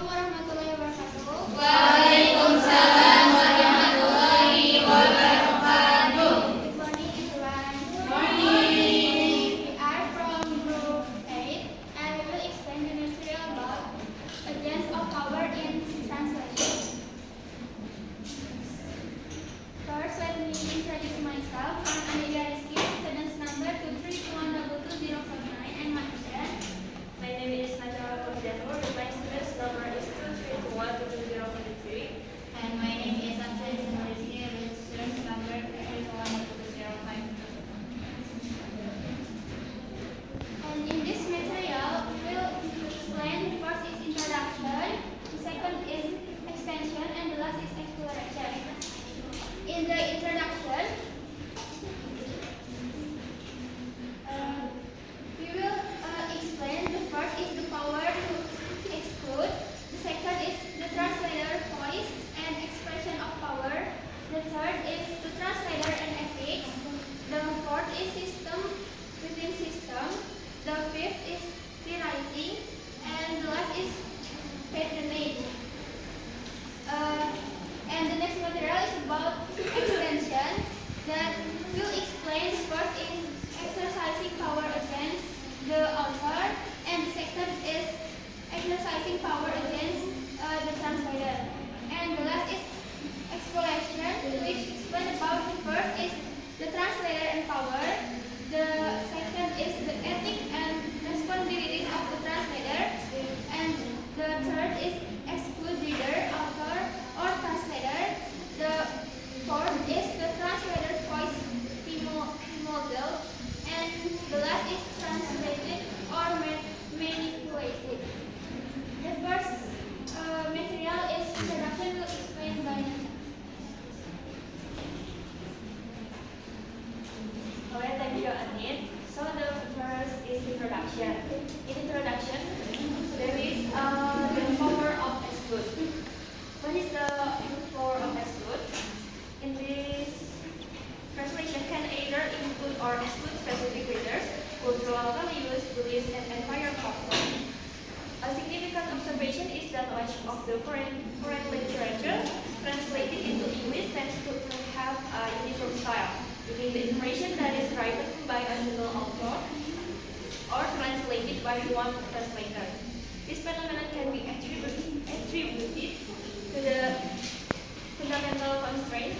warahmatullahi wabarakatuh. Waalaikumsalam warahmatullahi wabarakatuh. Good morning, everyone. Morning. We are from Group 8 and we will explain the material about agents of power in translation. First, let me introduce myself. I'm Amelia Rizky, student number 231222049, and my friend. My name is Najwa Kurdianur. My student's number is 231222023. And my name is Amsal Rizky with student number 31205. And in this material, we will explain the first is introduction, the second is extension, and the last is exploration. In the introduction, we will explain the first is the power to exclude, the second is the translator voice and expression of power, the third is the translator and ethics, the fourth is system within system, the fifth is rewriting, and the last is patronage. And the next material is about extension that will explain the first is exercising power against the author, and the second is exercising power against the translator, and the last is exploration, which explain about the first is the translator and power, the second is the ethic and responsibilities of the translator, and the third is exclude reader, author, or translator, the fourth is the translator's voice model, and the last is translated or manipulated. The first material is introduction will explain by Alright, thank you, Anit. So the first is introduction. In introduction, there is the power of exclude. What is the power of exclude? In this translation can either include or exclude specific readers, cultural values, beliefs, and entire platform. A significant observation is that much of the foreign literature translated into English tends to have a uniform style, giving the information that is written by a single author or translated by one translator. This phenomenon can be attributed to the fundamental constraint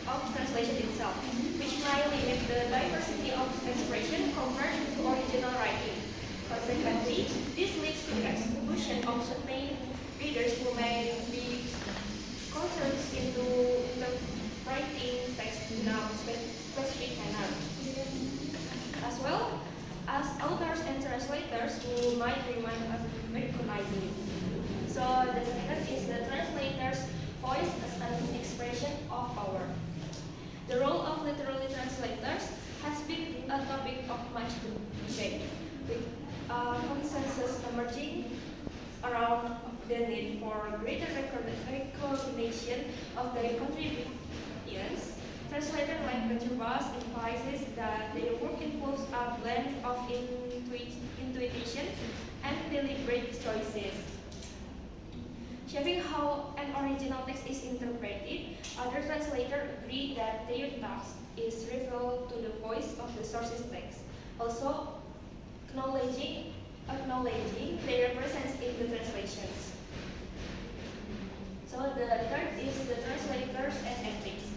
of translation itself, which might limit the diversity of expression compared to original writing. Consequently, this leads to the exclusion of certain readers who may be concerned into writing text in a specific manner, as well as authors and translators who might remain unrecognizable. So the second is the translator's voice as an expression of power. The role of literary translators has been a topic of much debate, with consensus emerging around the need for greater recognition of their contributions. Translator like Petrobras emphasizes that their work involves a blend of intuition and deliberate choices. Shaping how an original text is interpreted, other translators agree that their task is revealed to the voice of the source's text, also acknowledging their presence in the translations. So the third is the translators and ethics.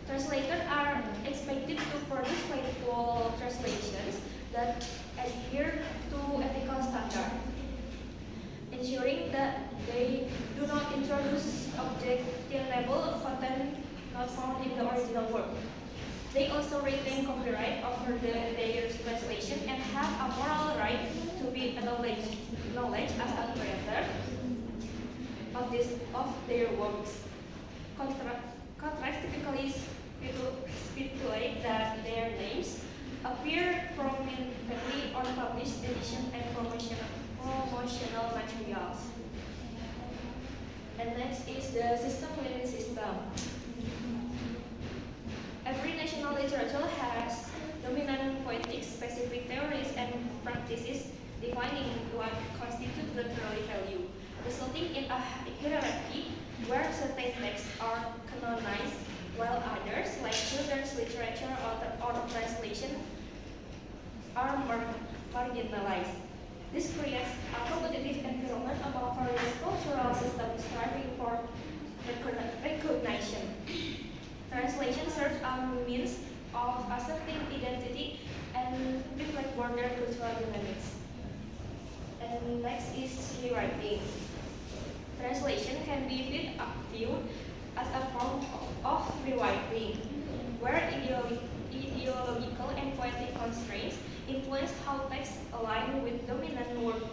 Translators are expected to produce faithful translations that adhere to ethical standards, ensuring that they do not introduce objectionable content not found in the original work. They also retain copyright over their translation and have a moral right to be acknowledged as a creator of their works. Contracts typically stipulate that their names appear prominently on published editions and promotional materials. And next is the system within system. Every national literature has dominant poetic specific theories and practices defining what constitutes literary value. The working in a hierarchy where certain texts are canonized while others, like children's literature or translation, are marginalized. This creates a competitive environment among various cultural systems striving for recognition. Translation serves as a means of asserting identity and reflect broader cultural dynamics. And next is rewriting. Translation can be viewed as a form of rewriting, where ideological and poetic constraints influence how texts align with dominant world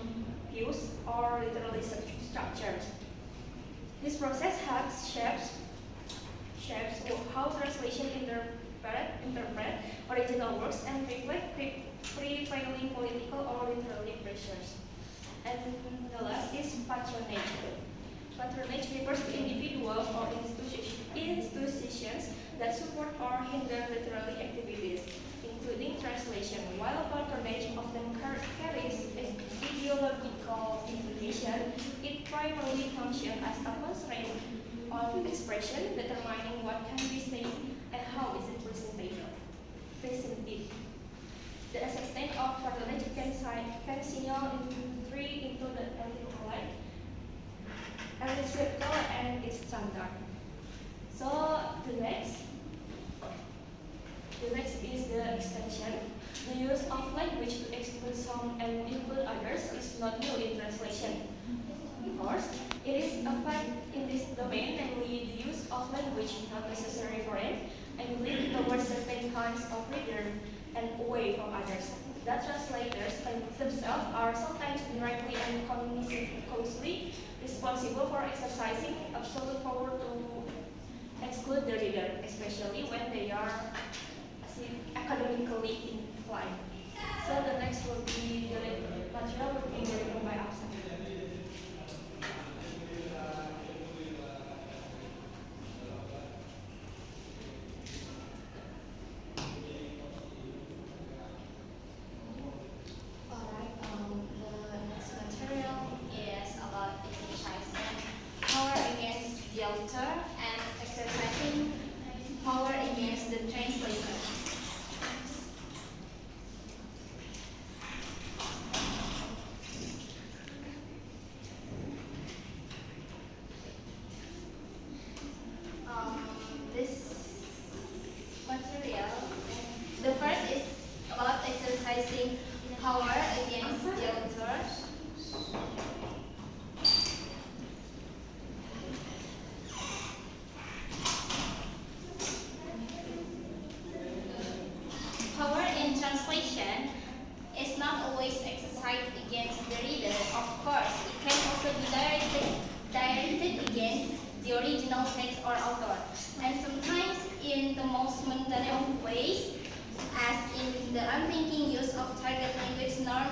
views or literary structures. This process helps shapes how translation interpret original works and reflect prevailing political or literary pressures. And the last is patronage. Patronage refers to individuals or institutions that support or hinder literary activities, including translation. While patronage often carries ideological implication, it primarily functions as a constraint on expression, determining what can be said and how is it presented. The extent of patronage can signal entry into the elite, circle, and its standard. So the next is the extension. The use of language to exclude some and include others is not new in translation. Of course, it is a fact in this domain, namely the use of language not necessary for it, and lead towards certain kinds of reader and away from others. The translators themselves are sometimes directly and consciously responsible for exercising absolute power to exclude the reader, especially when they are academically inclined. So the next will be the material will be delivered by Aksan. Alright, the next material is about exercising power against the author and exercising power against the translator. This material, the first is about exercising power against the author. Power in translation is not always exercised against the reader. Of course, it can also be directed against the original text or author, and sometimes in the most mundane ways, as in the unthinking use of target language norm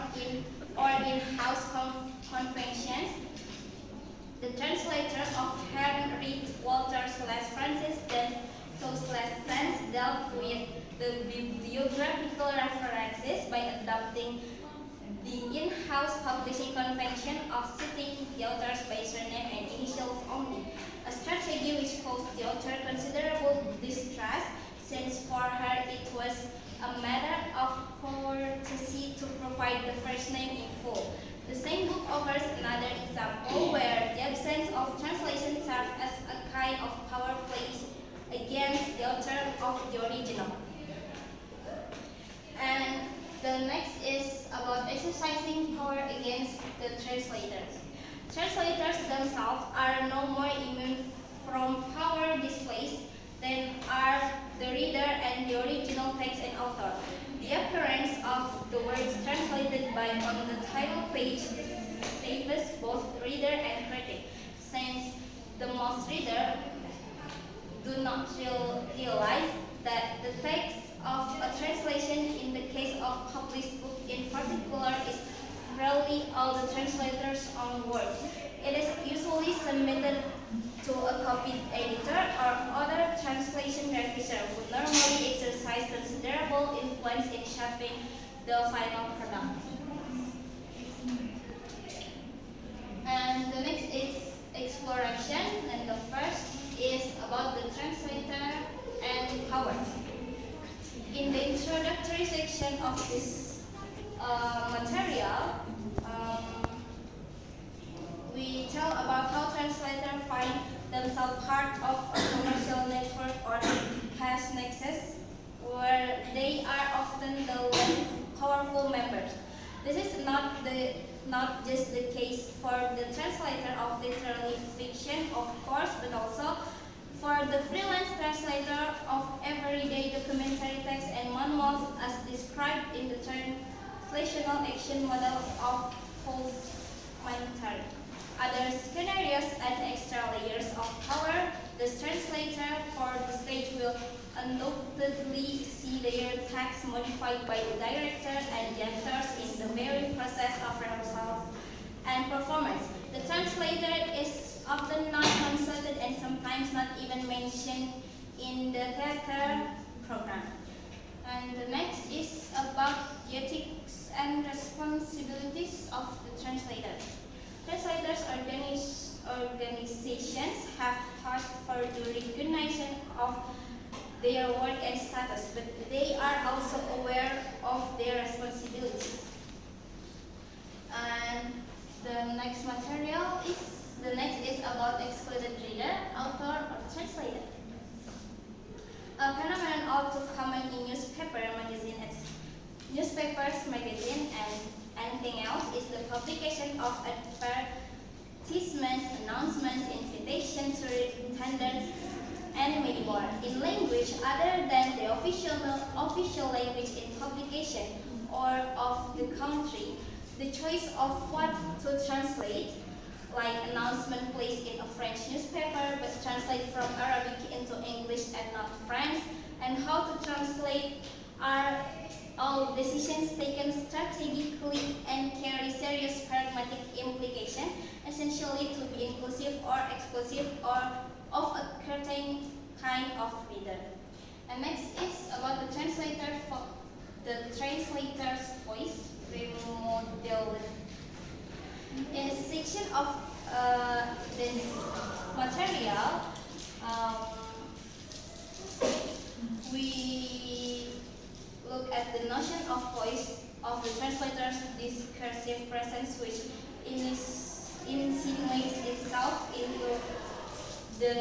or in house conventions. The translator of Henry Walter Francis Thomas dealt with the bibliographical references by adopting the in-house publishing convention of citing the authors by surname and initials only, a strategy which caused the author considerable distress, since for her it was a matter of courtesy to provide the first name in full. The same book offers another example where the absence of translation served as a kind of power play against the author of the original. And the next is about exercising power against the translators. Translators themselves are no more immune from power displays than are the reader and the original text and author. The appearance of the words translated by on the title page favors both reader and critic, since the most reader do not realize that the text of a translation in the case of published book in particular is rarely all the translator's own work. It is usually submitted to a copy editor or other translation revisor who normally exercise considerable influence in shaping the final product. And the next is In the introductory section of this material, we tell about how translators find themselves part of a commercial network or cash nexus, where they are often the less powerful members. This is not just the case for the translator of literary fiction, of course, but also for the freelance translator of everyday documentary text and manuals as described in the translational action model of post-humanitarian. Other scenarios and extra layers of power, the translator for the stage will undoubtedly see their text modified by the director and the actors in the very process of rehearsal and performance. The translator is often not consulted and sometimes not even mentioned in the theater program. And the next is about the ethics and responsibilities of the translator. Translators organizations have tasked for the recognition of their work and status, but they are also aware of their responsibilities. And the next is about excluded reader, author, or translator. A phenomenon all too common in newspapers, magazine, and anything else is the publication of advertisements, announcements, invitations to tender, and many more in language other than the official language in publication or of the country. The choice of what to translate, like announcement placed in a French newspaper but translated from Arabic into English and not French, and how to translate are all decisions taken strategically and carry serious pragmatic implications, essentially to be inclusive or exclusive or of a certain kind of reader. And next is about the translator's voice remodeled. In a section of this material, we look at the notion of voice of the translator's discursive presence, which insinuates itself into the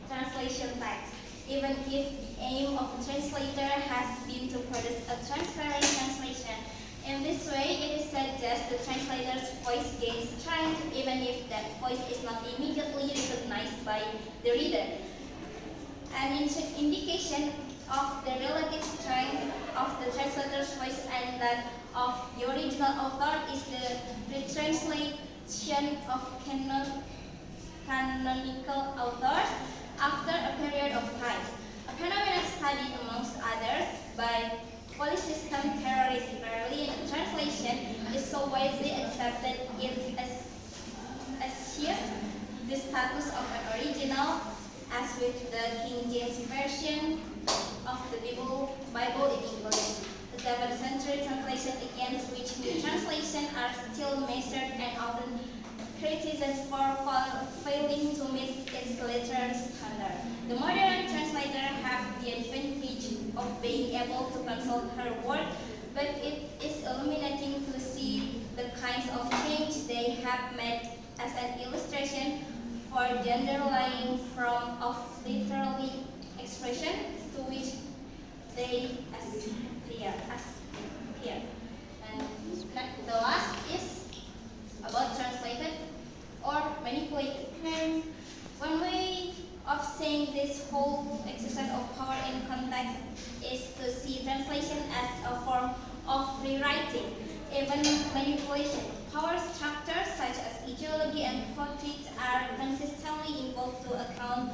translation text, even if the aim of the translator has been to produce a transparent translation. In this way, it is suggested the translator's voice gains strength, even if that voice is not immediately recognized by the reader. An indication of the relative strength of the translator's voice and that of the original author is the retranslation of canonical authors after a period of time. A phenomenon studied amongst others by Polysystem theorists Berlin translation is so widely accepted it achieved the status of an original, as with the King James Version of the Bible in English. The 7th century translation against which new translations are still measured and often criticized for failing to meet its literal standard. The modern translator have the advantage of being able to consult her work, but it is illuminating to see the kinds of change they have made as an illustration for the underlying form of literary expression to which they aspire. And the last is about translated or manipulated. One way of saying this whole exercise of power in context is to see translation as a form of rewriting, even manipulation. Power structures such as ideology and politics are consistently involved to account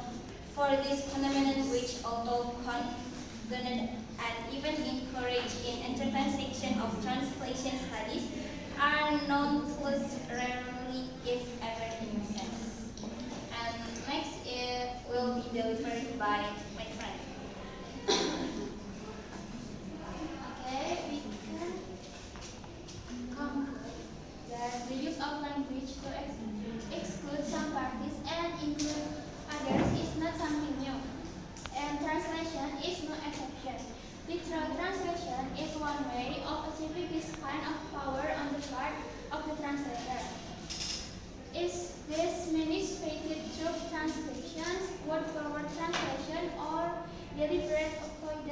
for this phenomenon, which, although condoned and even encouraged in intersection of translation studies, are nonetheless rarely, if ever, in sense. And next it will be delivered by my friend. Okay, we can conclude that the use of language to exclude some parties one way of achieving this kind of power on the part of the translator. Is this manipulated through translations, word-for-word translation, or deliberate avoidance